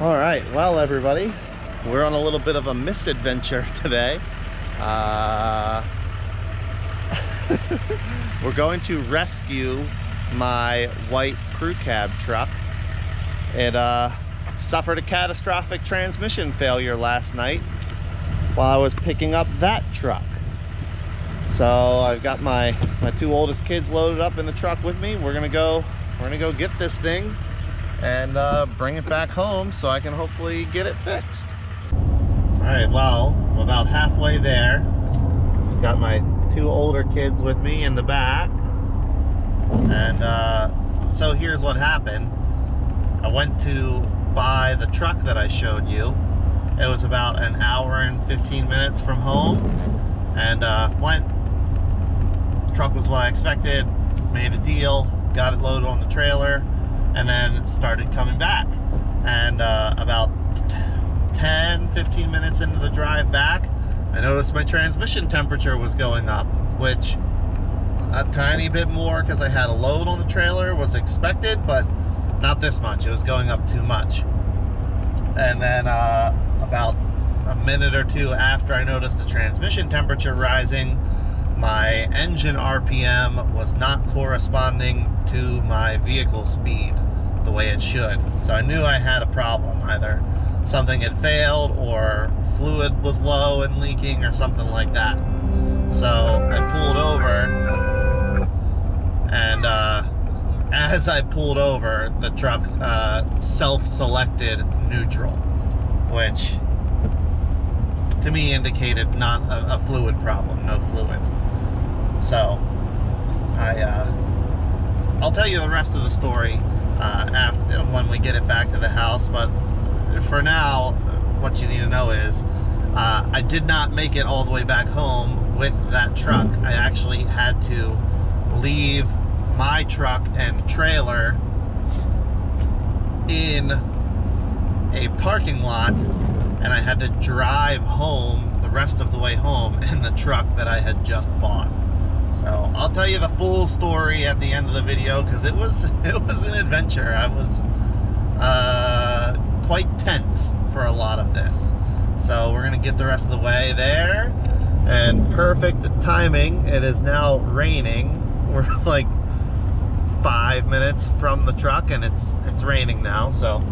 All right, well, everybody, we're on a little bit of a misadventure today. We're going to rescue my white crew cab truck. It suffered a catastrophic transmission failure last night while I was picking up that truck. So I've got my two oldest kids loaded up in the truck with me. We're gonna go get this thing and bring it back home so I can hopefully get it fixed. All right, well, I'm about halfway there. Got my two older kids with me in the back. And so here's what happened. I went to buy the truck that I showed you. It was about an hour and 15 minutes from home. And went, truck was what I expected, made a deal, got it loaded on the trailer, and then started coming back. And about 10-15 minutes into the drive back, I noticed my transmission temperature was going up, which a tiny bit more because I had a load on the trailer was expected, but not this much. It was going up too much. And then about a minute or two after I noticed the transmission temperature rising, my engine RPM was not corresponding to my vehicle speed the way it should. So I knew I had a problem. Either something had failed or fluid was low and leaking or something like that. So I pulled over, and as I pulled over, the truck self-selected neutral, which to me indicated not a fluid problem, no fluid. So I'll tell you the rest of the story after, when we get it back to the house, but for now, what you need to know is I did not make it all the way back home with that truck. I actually had to leave my truck and trailer in a parking lot, and I had to drive home the rest of the way home in the truck that I had just bought. So I'll tell you the full story at the end of the video, because it was an adventure. I was quite tense for a lot of this. So we're gonna get the rest of the way there, and perfect timing. It is now raining. We're like 5 minutes from the truck, and it's raining now, so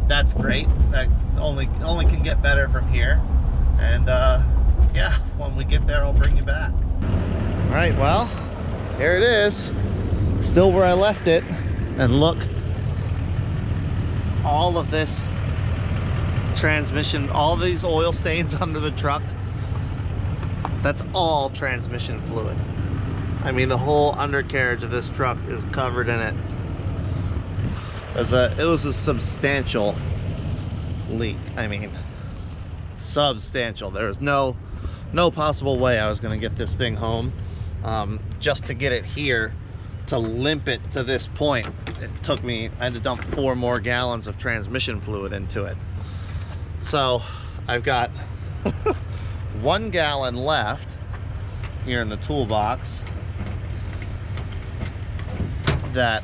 that's great. That only can get better from here. And yeah, when we get there, I'll bring you back. All right, well, here it is, still where I left it. And look, all of this transmission, all these oil stains under the truck, that's all transmission fluid. I mean, the whole undercarriage of this truck is covered in it. It was a substantial leak. I mean, substantial. There was no possible way I was going to get this thing home. Just to get it here, to limp it to this point, it took me, I had to dump 4 more gallons of transmission fluid into it. So I've got 1 gallon left here in the toolbox that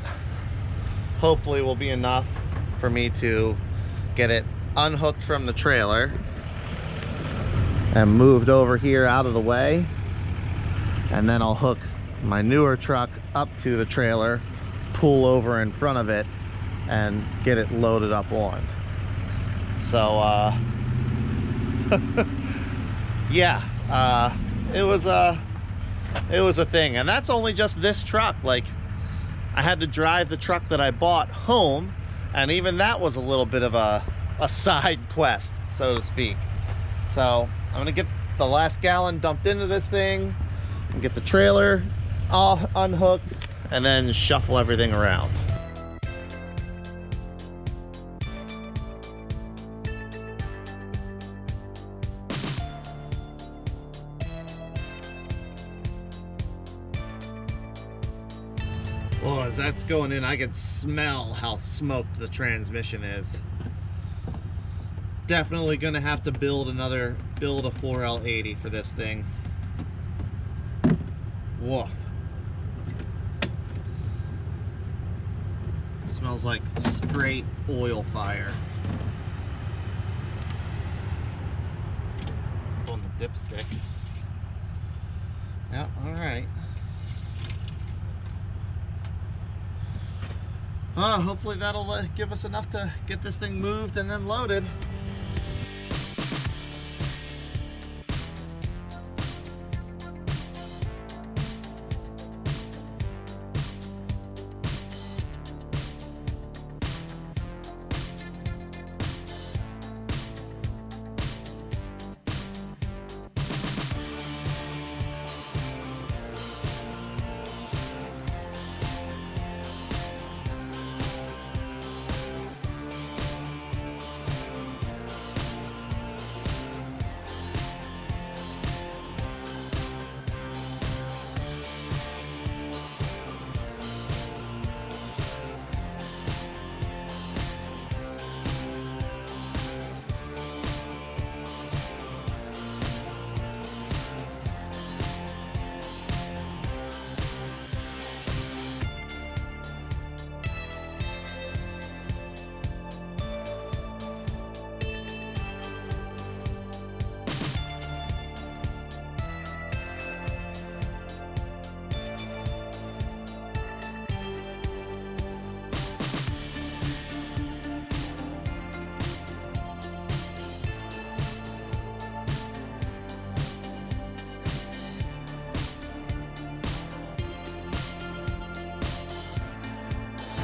hopefully will be enough for me to get it unhooked from the trailer and moved over here out of the way. And then I'll hook my newer truck up to the trailer, pull over in front of it, and get it loaded up on. So yeah, it was a thing. And that's only just this truck. Like, I had to drive the truck that I bought home, and even that was a little bit of a side quest, so to speak. So I'm gonna get the last gallon dumped into this thing and get the trailer all unhooked, and then shuffle everything around. Oh, as that's going in, I can smell how smoked the transmission is. Definitely gonna have to build a 4L80 for this thing. Woof. Smells like straight oil fire. dipstick. Yeah, all right. Hopefully that'll give us enough to get this thing moved and then loaded.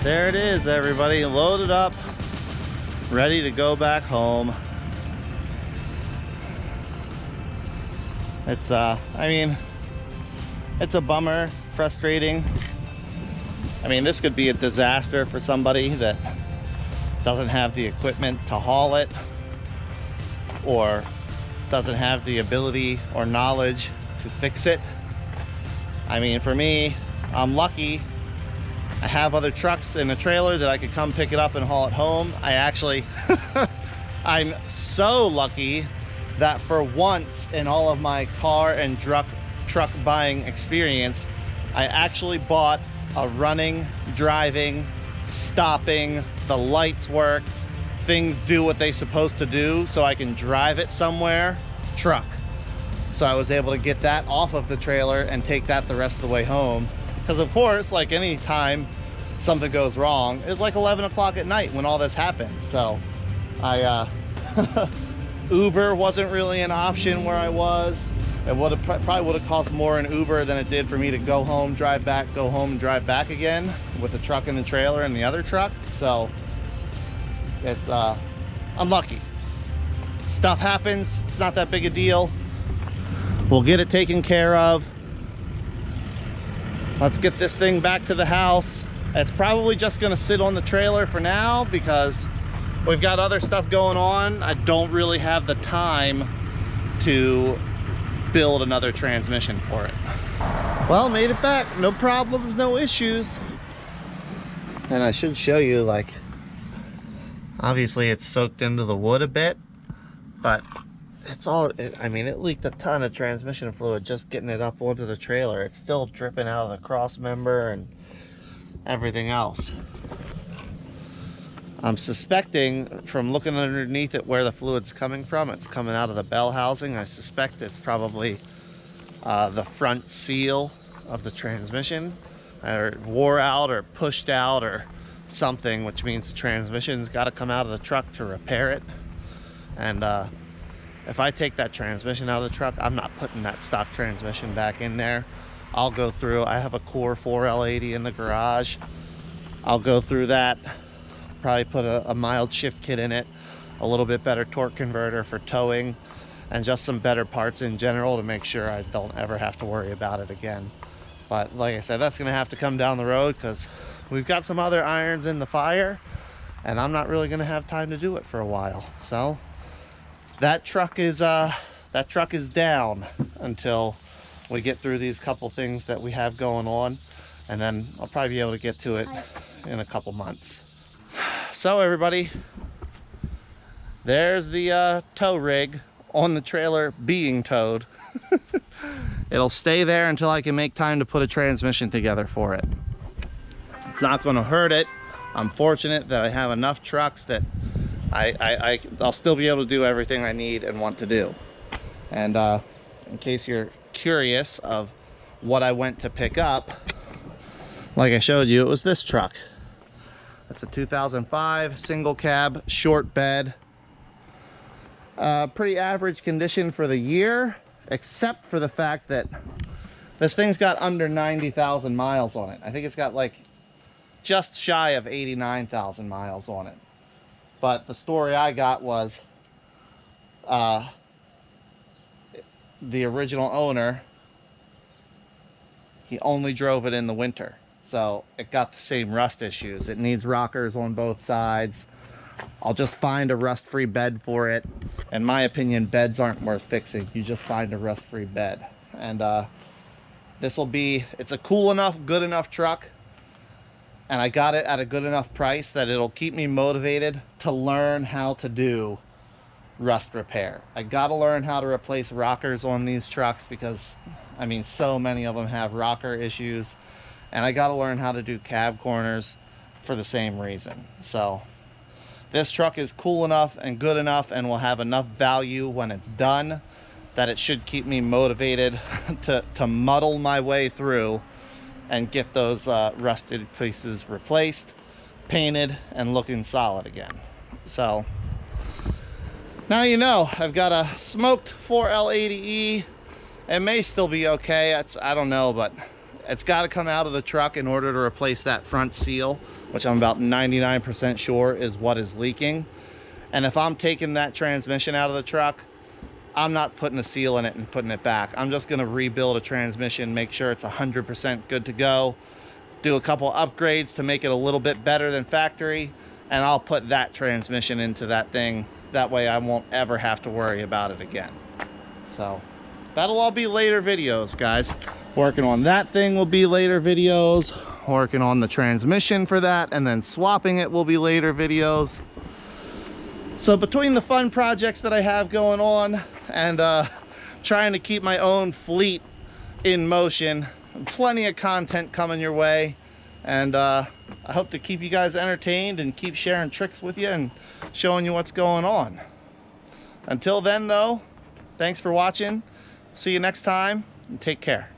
There it is, everybody, loaded up, ready to go back home. It's I mean, it's a bummer, frustrating. I mean, this could be a disaster for somebody that doesn't have the equipment to haul it, or doesn't have the ability or knowledge to fix it. I mean, for me, I'm lucky. I have other trucks in a trailer that I could come pick it up and haul it home. I actually, I'm so lucky that for once in all of my car and truck buying experience, I actually bought a running, driving, stopping, the lights work, things do what they're supposed to do so I can drive it somewhere, truck. So I was able to get that off of the trailer and take that the rest of the way home. Because of course, like any time something goes wrong, it's like 11 o'clock at night when all this happened. So I, Uber wasn't really an option where I was. It probably would have cost more in Uber than it did for me to go home, drive back, go home, and drive back again with the truck and the trailer and the other truck. So it's, I'm lucky. Stuff happens, it's not that big a deal. We'll get it taken care of. Let's get this thing back to the house. It's probably just gonna sit on the trailer for now because we've got other stuff going on. I don't really have the time to build another transmission for it. Well, made it back. No problems, no issues. And I should show you, like, obviously it's soaked into the wood a bit, but it's all, I mean, it leaked a ton of transmission fluid just getting it up onto the trailer. It's still dripping out of the cross member and everything else. I'm suspecting from looking underneath it where the fluid's coming from, it's coming out of the bell housing. I suspect it's probably the front seal of the transmission, or wore out or pushed out or something, which means the transmission's got to come out of the truck to repair it. And if I take that transmission out of the truck, I'm not putting that stock transmission back in there. I'll go through, I have a Core 4L80 in the garage. I'll go through that, probably put a mild shift kit in it, a little bit better torque converter for towing, and just some better parts in general to make sure I don't ever have to worry about it again. But like I said, that's gonna have to come down the road because we've got some other irons in the fire and I'm not really gonna have time to do it for a while. So that truck is down until we get through these couple things that we have going on, and then I'll probably be able to get to it in a couple months. So everybody, there's the tow rig on the trailer being towed. It'll stay there until I can make time to put a transmission together for it. It's not going to hurt it. I'm fortunate that I have enough trucks that I'll still be able to do everything I need and want to do. And in case you're curious of what I went to pick up, like I showed you, it was this truck. It's a 2005 single cab, short bed. Pretty average condition for the year, except for the fact that this thing's got under 90,000 miles on it. I think it's got like just shy of 89,000 miles on it. But the story I got was the original owner, he only drove it in the winter. So it got the same rust issues. It needs rockers on both sides. I'll just find a rust-free bed for it. In my opinion, beds aren't worth fixing. You just find a rust-free bed. And this will be, it's a cool enough, good enough truck. And I got it at a good enough price that it'll keep me motivated to learn how to do rust repair. I gotta learn how to replace rockers on these trucks because, I mean, so many of them have rocker issues. And I gotta learn how to do cab corners for the same reason. So this truck is cool enough and good enough and will have enough value when it's done that it should keep me motivated to muddle my way through and get those rusted pieces replaced, painted, and looking solid again. So now you know, I've got a smoked 4L80E. It may still be okay. I don't know, but it's got to come out of the truck in order to replace that front seal, which I'm about 99% sure is what is leaking. And if I'm taking that transmission out of the truck, I'm not putting a seal in it and putting it back. I'm just going to rebuild a transmission, make sure it's 100% good to go, do a couple upgrades to make it a little bit better than factory, and I'll put that transmission into that thing. That way I won't ever have to worry about it again. So that'll all be later videos, guys. Working on that thing will be later videos. Working on the transmission for that and then swapping it will be later videos. So between the fun projects that I have going on and trying to keep my own fleet in motion, plenty of content coming your way. And I hope to keep you guys entertained and keep sharing tricks with you and showing you what's going on. Until then though, thanks for watching. See you next time and take care.